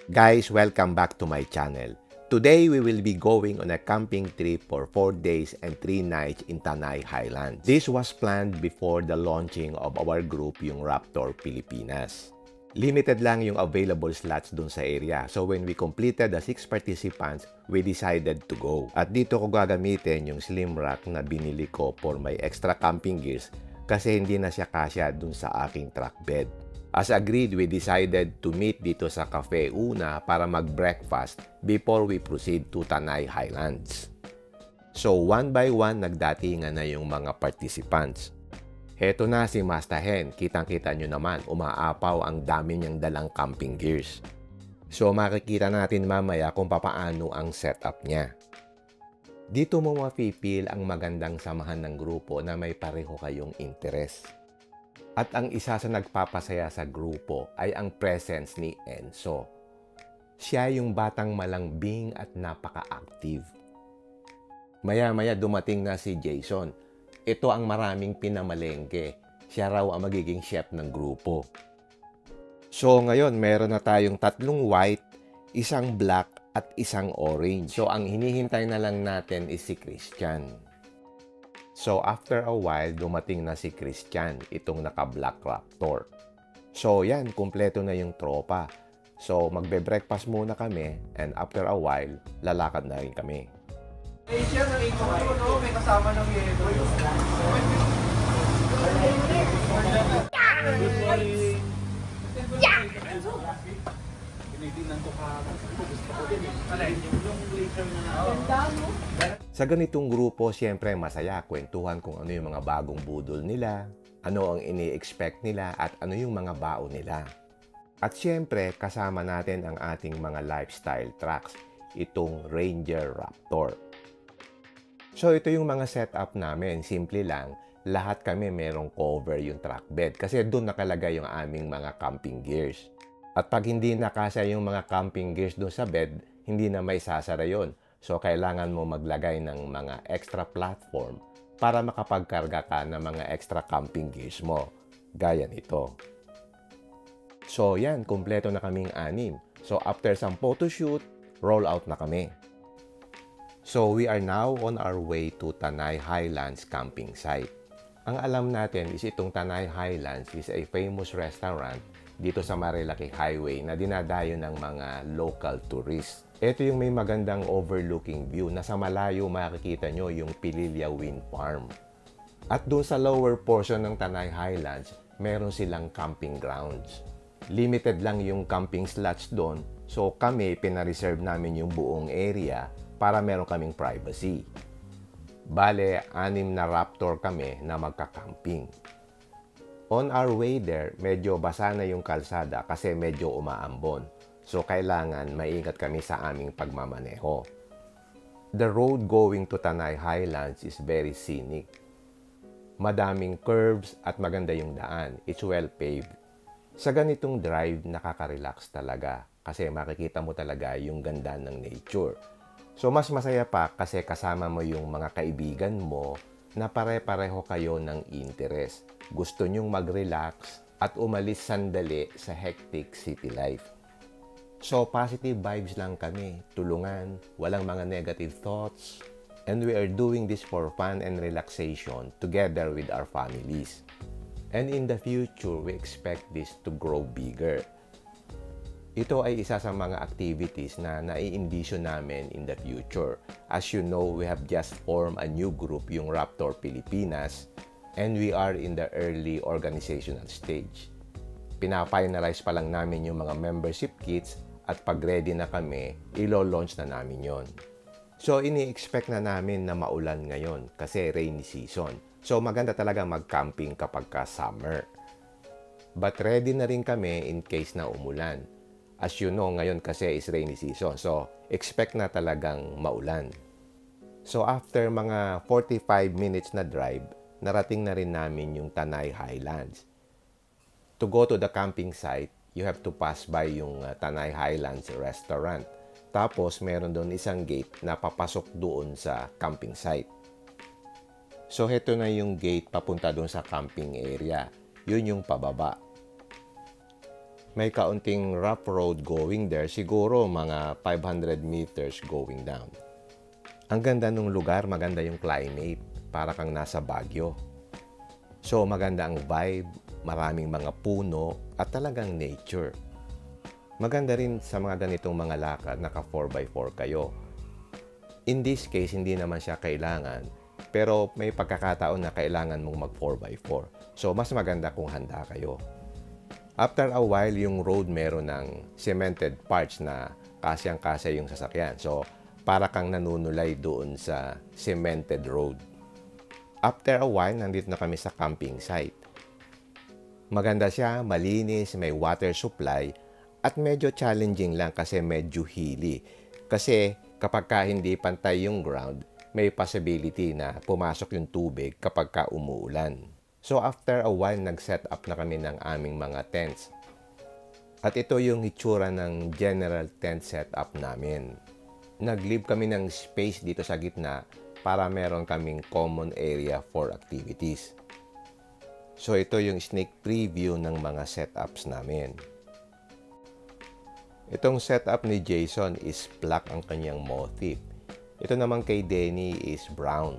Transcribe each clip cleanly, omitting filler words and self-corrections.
Guys, welcome back to my channel. Today, we will be going on a camping trip for 4 days and 3 nights in Tanay Highlands. This was planned before the launching of our group, yung Raptor Pilipinas. Limited lang yung available slots dun sa area. So when we completed the 6 participants, we decided to go. At dito ko gagamitin yung slim rack na binili ko for my extra camping gears kasi hindi na siya kasya dun sa aking truck bed. As agreed, we decided to meet dito sa cafe una para mag-breakfast before we proceed to Tanay Highlands. So one by one, nagdatingan na yung mga participants. Heto na si Master Hen, kitang-kita nyo naman, umaapaw ang dami niyang dalang camping gears. So makikita natin mamaya kung papaano ang setup niya. Dito mo mapipil ang magandang samahan ng grupo na may pareho kayong interest. At ang isa sa nagpapasaya sa grupo ay ang presence ni Enzo. Siya yung batang malambing at napaka-active. Maya-maya dumating na si Jason. Ito ang maraming pinamalengke. Siya raw ang magiging chef ng grupo. So ngayon, meron na tayong 3 white, 1 black at 1 orange. So ang hinihintay na lang natin is si Christian. So after a while, dumating na si Christian, itong naka-black Raptor. So yan, kumpleto na yung tropa. So magbe-breakfast muna kami and after a while, lalakad na rin kami. Eh siya, nakita ko, no? May kasama ng yelo. Good morning. Tinitingnan ko ka. Gusto ko din eh. Alay, yung later na. Sa ganitong grupo, siyempre masaya kwentuhan kung ano yung mga bagong budol nila, ano ang ini-expect nila at ano yung mga baon nila. At siyempre, kasama natin ang ating mga lifestyle tracks, itong Ranger Raptor. So ito yung mga setup namin, simple lang, lahat kami merong cover yung truck bed kasi doon nakalagay yung aming mga camping gears. At pag hindi nakasya yung mga camping gears doon sa bed, hindi na may sasara yun. So, kailangan mo maglagay ng mga extra platform para makapagkarga ka ng mga extra camping gears mo. Gaya nito. So, yan. Kumpleto na kaming 6. So, after some photoshoot, roll out na kami. So, we are now on our way to Tanay Highlands camping site. Ang alam natin is itong Tanay Highlands is a famous restaurant dito sa Marilaki Highway na dinadayo ng mga local tourists. Ito yung may magandang overlooking view na sa malayo makikita nyo yung Pililya Wind Farm. At doon sa lower portion ng Tanay Highlands, meron silang camping grounds. Limited lang yung camping slots doon, so kami pinareserve namin yung buong area para meron kaming privacy. Bale, 6 na Raptor kami na magka-camping. On our way there, medyo basa na yung kalsada kasi medyo umaambon. So, kailangan maingat kami sa aming pagmamaneho. The road going to Tanay Highlands is very scenic. Madaming curves at maganda yung daan. It's well paved. Sa ganitong drive, nakaka-relax talaga kasi makikita mo talaga yung ganda ng nature. So, mas masaya pa kasi kasama mo yung mga kaibigan mo na pare-pareho kayo ng interest. Gusto nyong mag-relax at umalis sandali sa hectic city life. So, positive vibes lang kami, tulungan, walang mga negative thoughts, and we are doing this for fun and relaxation together with our families. And in the future, we expect this to grow bigger. Ito ay isa sa mga activities na nai-envision namin in the future. As you know, we have just formed a new group, yung Raptor Pilipinas, and we are in the early organizational stage. Pina-finalize pa lang namin yung mga membership kits at pag ready na kami, ilo-launch na namin yon. So, ini-expect na namin na maulan ngayon kasi rainy season. So, maganda talaga mag-camping kapag ka summer. But ready na rin kami in case na umulan. As you know, ngayon kasi is rainy season. So, expect na talagang maulan. So, after mga 45 minutes na drive, narating na rin namin yung Tanay Highlands. To go to the camping site, you have to pass by yung Tanay Highlands restaurant. Tapos, meron doon isang gate na papasok doon sa camping site. So, heto na yung gate papunta doon sa camping area. Yun yung pababa. May kaunting rough road going there, siguro mga 500 meters going down. Ang ganda ng lugar, maganda yung climate, para kang nasa Baguio. So maganda ang vibe, maraming mga puno at talagang nature. Maganda rin sa mga ganitong mga lakad, naka 4x4 kayo. In this case, hindi naman siya kailangan, pero may pagkakataon na kailangan mong mag 4x4. So mas maganda kung handa kayo. After a while, yung road meron ng cemented parts na kasyang-kasya yung sasakyan. So, para kang nanunulay doon sa cemented road. After a while, nandito na kami sa camping site. Maganda siya, malinis, may water supply, at medyo challenging lang kasi medyo hilly. Kasi kapag hindi pantay yung ground, may possibility na pumasok yung tubig kapag umuulan. So after a while, nag-set up na kami ng aming mga tents. At ito yung itsura ng general tent setup namin. Nag-leave kami ng space dito sa gitna para meron kaming common area for activities. So ito yung sneak preview ng mga setups namin. Itong setup ni Jason is black ang kanyang motif. Ito naman kay Denny is brown.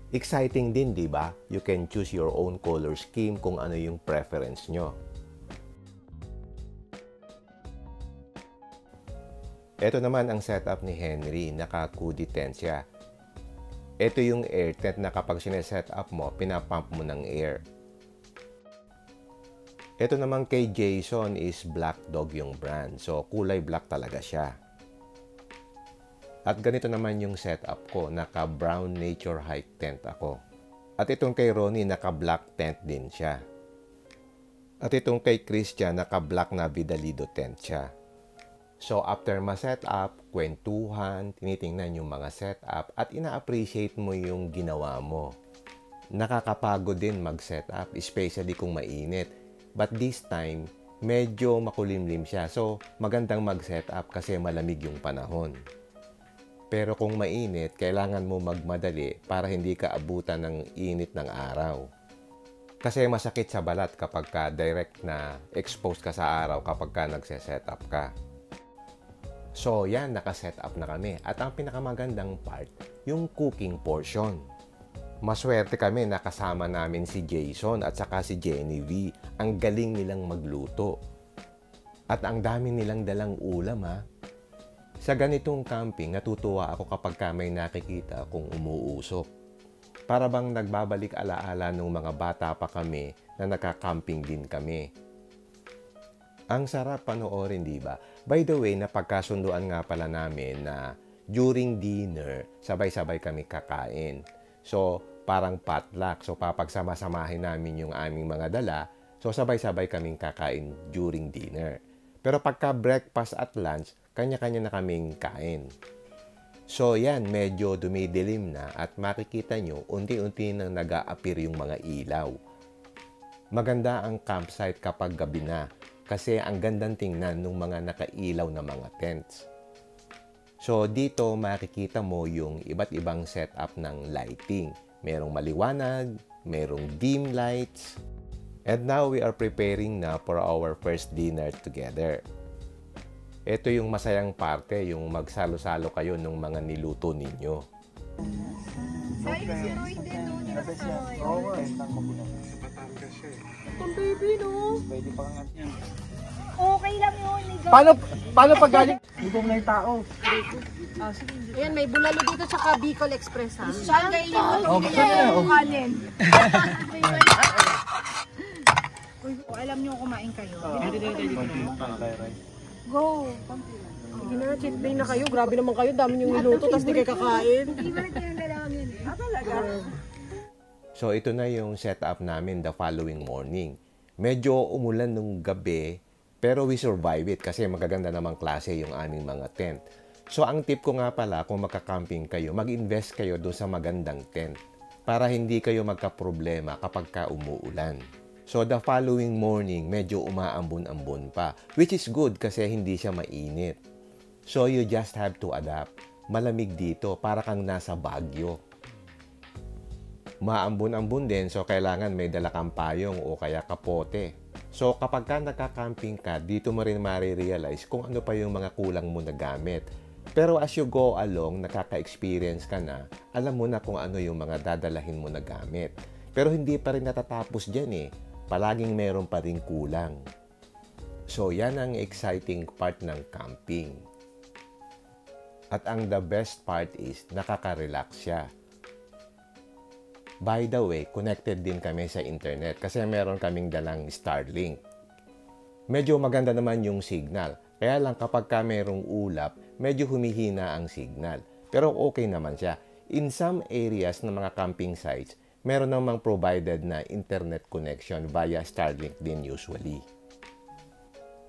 Exciting din, di ba? You can choose your own color scheme kung ano yung preference nyo. Ito naman ang setup ni Henry, naka-Kudi tent siya. Ito yung air tent na kapag sineset up mo, pinapump mo ng air. Ito naman kay Jason is Black Dog yung brand, so kulay black talaga siya. At ganito naman yung setup ko, naka-brown nature hike tent ako. At itong kay Ronnie, naka-black tent din siya. At itong kay Christian, naka-black na Vidalido tent siya. So after ma-set up, kwentuhan, tinitingnan yung mga setup at ina-appreciate mo yung ginawa mo. Nakakapagod din mag-set up, especially kung mainit. But this time, medyo makulimlim siya. So magandang mag-set up kasi malamig yung panahon. Pero kung mainit, kailangan mo magmadali para hindi ka abutan ng init ng araw. Kasi masakit sa balat kapag ka direct na exposed ka sa araw kapag ka nagse-set up ka. So yan, naka-set up na kami. At ang pinakamagandang part, yung cooking portion. Maswerte kami na kasama namin si Jason at saka si Jenny V. Ang galing nilang magluto. At ang dami nilang dalang ulam ha. Sa ganitong camping, natutuwa ako kapag may nakikita kung umuusok. Para bang nagbabalik alaala nung mga bata pa kami na nakakamping din kami. Ang sarap panoorin, di ba? By the way, napagkasunduan nga pala namin na during dinner, sabay-sabay kami kakain. So, parang potluck. So, papagsama-samahin namin yung aming mga dala. So, sabay-sabay kaming kakain during dinner. Pero pagka breakfast at lunch, kanya-kanya na kaming kain. So yan, medyo dumidilim na at makikita nyo, unti-unti nang nag-a-appear yung mga ilaw. Maganda ang campsite kapag gabi na kasi ang gandang tingnan ng mga nakailaw na mga tents. So dito makikita mo yung iba't ibang setup ng lighting. Merong maliwanag, merong dim lights. And now we are preparing na for our first dinner together. Ito yung masayang parte, yung magsalo-salo kayo ng mga niluto ninyo. Sayang si Roy din, no? Nirasoy. Oo nga, nang mabunan. Sa Batangas siya eh. Itong baby, no? Pwede pa nga yan. Okay lang yun. Paano pag galing? Gutom na yung tao. Ayan, may bulalo dito sa Bicol Express, ha? Saan kayo yung Oh, gusto niya. Oh. kanin? Alam nyo kumain kayo. Go! Hindi na, cheat day na kayo. Grabe naman kayo. Dami niyong niluto, tapos di kayo kakain. Favorite ko yung dalawang yun. Talaga? So ito na yung setup namin the following morning. Medyo umulan nung gabi, pero we survive it kasi magaganda namang klase yung aming mga tent. So ang tip ko nga pala, kung magka-camping kayo, mag-invest kayo doon sa magandang tent para hindi kayo magka-problema kapag ka umuulan. So the following morning, medyo umaambon-ambon pa, which is good kasi hindi siya mainit. So you just have to adapt. Malamig dito, para kang nasa Baguio. Maambon-ambon din, so kailangan may dala kang payong o kaya kapote. So kapag ka nagka-camping ka, dito mo rin marirealize kung ano pa yung mga kulang mo na gamit. Pero as you go along, nakaka-experience ka na, alam mo na kung ano yung mga dadalahin mo na gamit. Pero hindi pa rin natatapos dyan eh. Palaging meron pa rin kulang. So yan ang exciting part ng camping. At ang the best part is, nakaka-relax siya. By the way, connected din kami sa internet kasi meron kaming dalang Starlink. Medyo maganda naman yung signal. Kaya lang kapag ka merong ulap, medyo humihina ang signal. Pero okay naman siya. In some areas ng mga camping sites, meron namang provided na internet connection via Starlink din usually.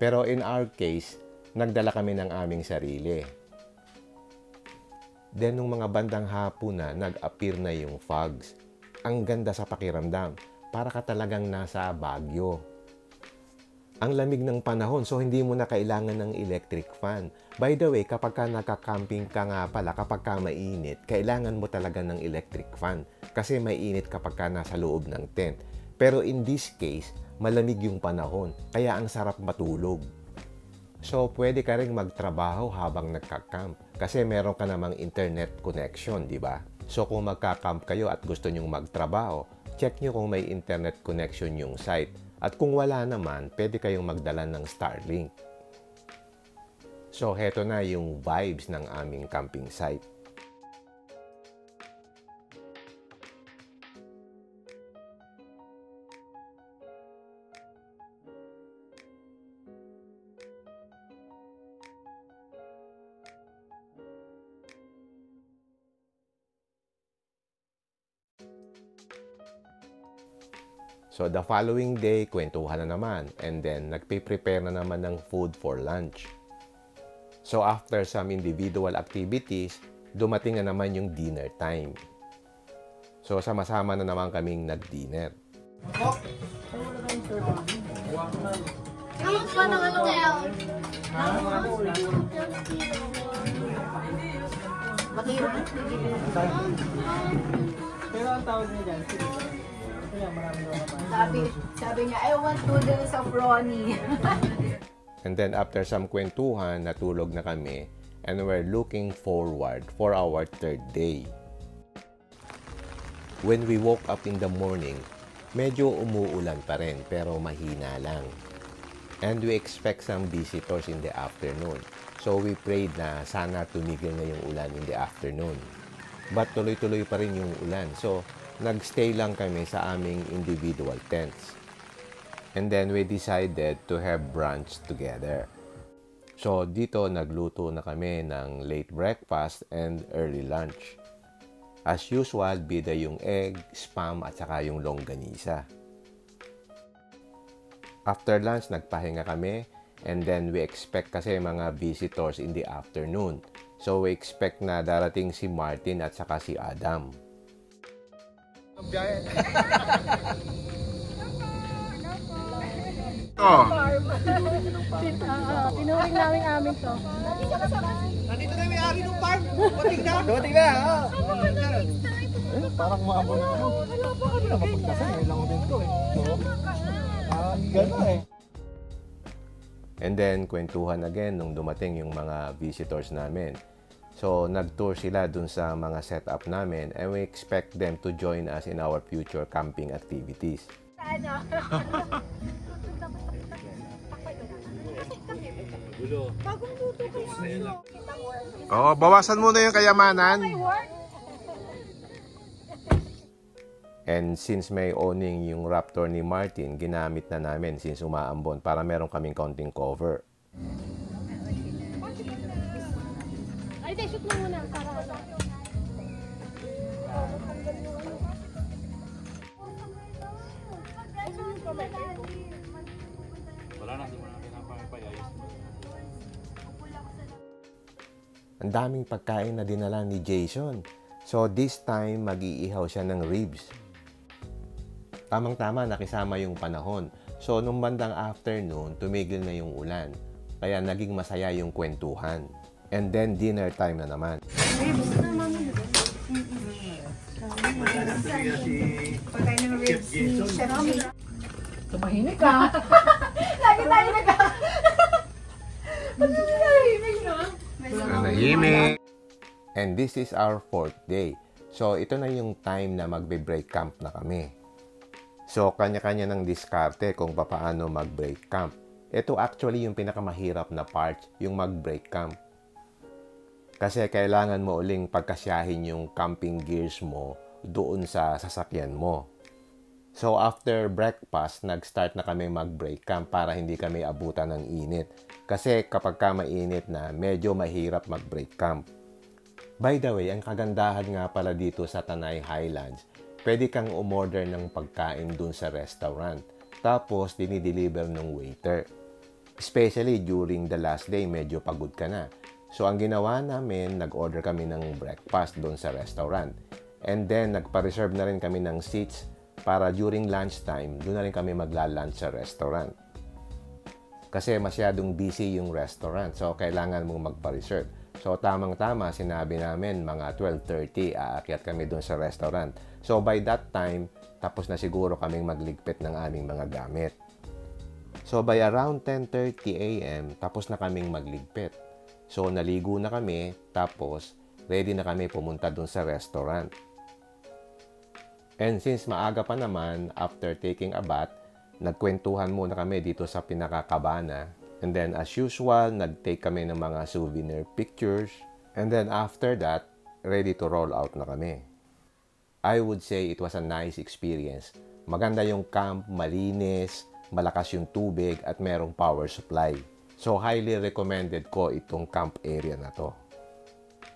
Pero in our case, nagdala kami ng aming sarili. Then nung mga bandang hapon na, nag-appear na yung fogs. Ang ganda sa pakiramdam, para ka talagang nasa Baguio. Ang lamig ng panahon, so hindi mo na kailangan ng electric fan. By the way, kapag ka nagka-camping ka nga pala, kapag ka mainit, kailangan mo talaga ng electric fan. Kasi mainit kapag ka nasa loob ng tent. Pero in this case, malamig yung panahon, kaya ang sarap matulog. So, pwede ka rin magtrabaho habang nagka-camp. Kasi meron ka namang internet connection, di ba? So, kung magka-camp kayo at gusto nyong magtrabaho, check nyo kung may internet connection yung site. At kung wala naman, pwede kayong magdala ng Starlink. So, heto na yung vibes ng aming camping site. So, the following day, kwentuhan na naman. And then, nagpe-prepare na naman ng food for lunch. So, after some individual activities, dumating na naman yung dinner time. So, sama-sama na naman kaming nag-dinner. Pero ang tawag niya dyan, Sabi niya, I want noodles of Ronnie. And then after some kwentuhan, natulog na kami and we're looking forward for our third day. When we woke up in the morning, medyo umuulan pa rin pero mahina lang. And we expect some visitors in the afternoon. So we prayed na sana tumigil na yung ulan in the afternoon. But tuloy-tuloy pa rin yung ulan. So nagstay lang kami sa aming individual tents. And then we decided to have brunch together. So dito nagluto na kami ng late breakfast and early lunch. As usual, bida yung egg, spam at saka yung longganisa. After lunch, nagpahinga kami and then we expect kasi mga visitors in the afternoon. So we expect na darating si Martin at saka si Adam. Tinuring namin amin to. nandito na yung may-ari ng farm. Dumating na. Dumating na. Parang maabot na. Ano na mapagkasa? Ngayon lang din to eh. Parang gano'n eh. And then, kwentuhan again nung dumating yung mga visitors namin. So, nag-tour sila dun sa mga setup namin and we expect them to join us in our future camping activities. Oo, bawasan muna yung kayamanan. And since may owning yung Raptor ni Martin, ginamit na namin since umaambon para meron kaming konting cover. Ay, shoot mo muna para ano. Wala na, hindi mo na pinapayayos. Ang daming pagkain na dinala ni Jason. So this time, mag-iihaw siya ng ribs. Tamang-tama, nakisama yung panahon. So nung bandang afternoon, tumigil na yung ulan. Kaya naging masaya yung kwentuhan. And then dinner time na naman. Pagkain ng ribs ni Chef. Tumahimik ka. Lagi tayo Nanahimik. And this is our 4th day. So, ito na yung time na magbe-break camp na kami. So, kanya-kanya ng diskarte kung paano mag-break camp. Ito actually yung pinakamahirap na part, yung mag-break camp. Kasi kailangan mo uling pagkasyahin yung camping gears mo doon sa sasakyan mo. So, after breakfast, nag-start na kami mag-break camp para hindi kami abutan ng init. Kasi kapag ka mainit na, medyo mahirap mag-break camp. By the way, ang kagandahan nga pala dito sa Tanay Highlands, pwede kang umorder ng pagkain dun sa restaurant. Tapos, dinideliver ng waiter. Especially during the last day, medyo pagod ka na. So, ang ginawa namin, nag-order kami ng breakfast dun sa restaurant. And then, nagpa-reserve na rin kami ng seats para during lunchtime, doon na rin kami magla-lunch sa restaurant. Kasi masyadong busy yung restaurant, so kailangan mong magpa-reserve. So, tamang-tama, sinabi namin, mga 12:30, aakyat kami doon sa restaurant. So, by that time, tapos na siguro kaming magligpit ng aming mga gamit. So, by around 10:30 a.m., tapos na kaming magligpit. So, naligo na kami, tapos ready na kami pumunta doon sa restaurant. And since maaga pa naman, after taking a bath, nagkwentuhan muna kami dito sa pinakakabana. And then, as usual, nag-take kami ng mga souvenir pictures. And then, after that, ready to roll out na kami. I would say it was a nice experience. Maganda yung camp, malinis, malakas yung tubig, at merong power supply. So, highly recommended ko itong camp area na to.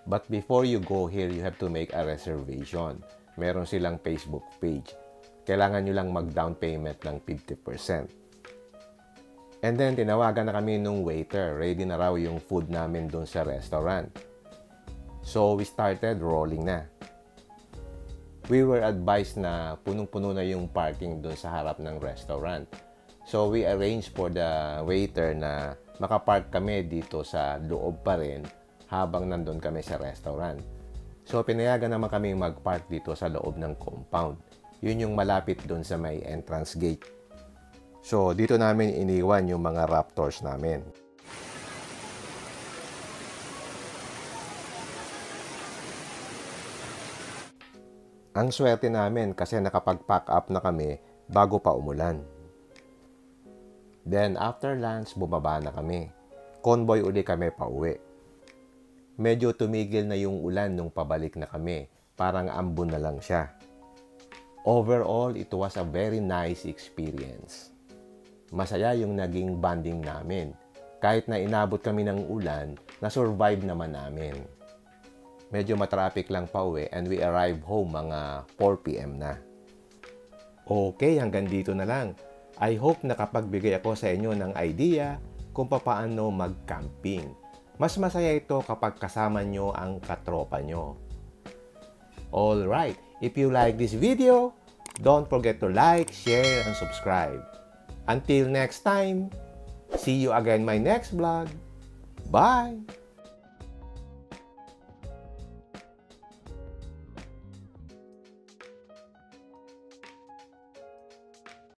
But before you go here, you have to make a reservation. Meron silang Facebook page. Kailangan nyo lang mag-down payment ng 50%. And then, tinawagan na kami nung waiter. Ready na raw yung food namin dun sa restaurant. So, we started rolling na. We were advised na punong-puno na yung parking dun sa harap ng restaurant. So, we arranged for the waiter na makapark kami dito sa loob pa rin habang nandun kami sa restaurant. So, pinayagan naman kami mag-park dito sa loob ng compound. Yun yung malapit dun sa may entrance gate. So, dito namin iniwan yung mga Raptors namin. Ang swerte namin kasi nakapag-pack up na kami bago pa umulan. Then, after lunch, bumaba na kami. Convoy uli kami pauwi. Medyo tumigil na yung ulan nung pabalik na kami. Parang ambon na lang siya. Overall, it was a very nice experience. Masaya yung naging bonding namin. Kahit na inabot kami ng ulan, na-survive naman namin. Medyo matraffic lang pauwi and we arrived home mga 4 p.m. na. Okay, hanggang dito na lang. I hope nakapagbigay ako sa inyo ng idea kung paano mag-camping. Mas masaya ito kapag kasama nyo ang katropa nyo. Alright, if you like this video, don't forget to like, share, and subscribe. Until next time, see you again my next vlog. Bye!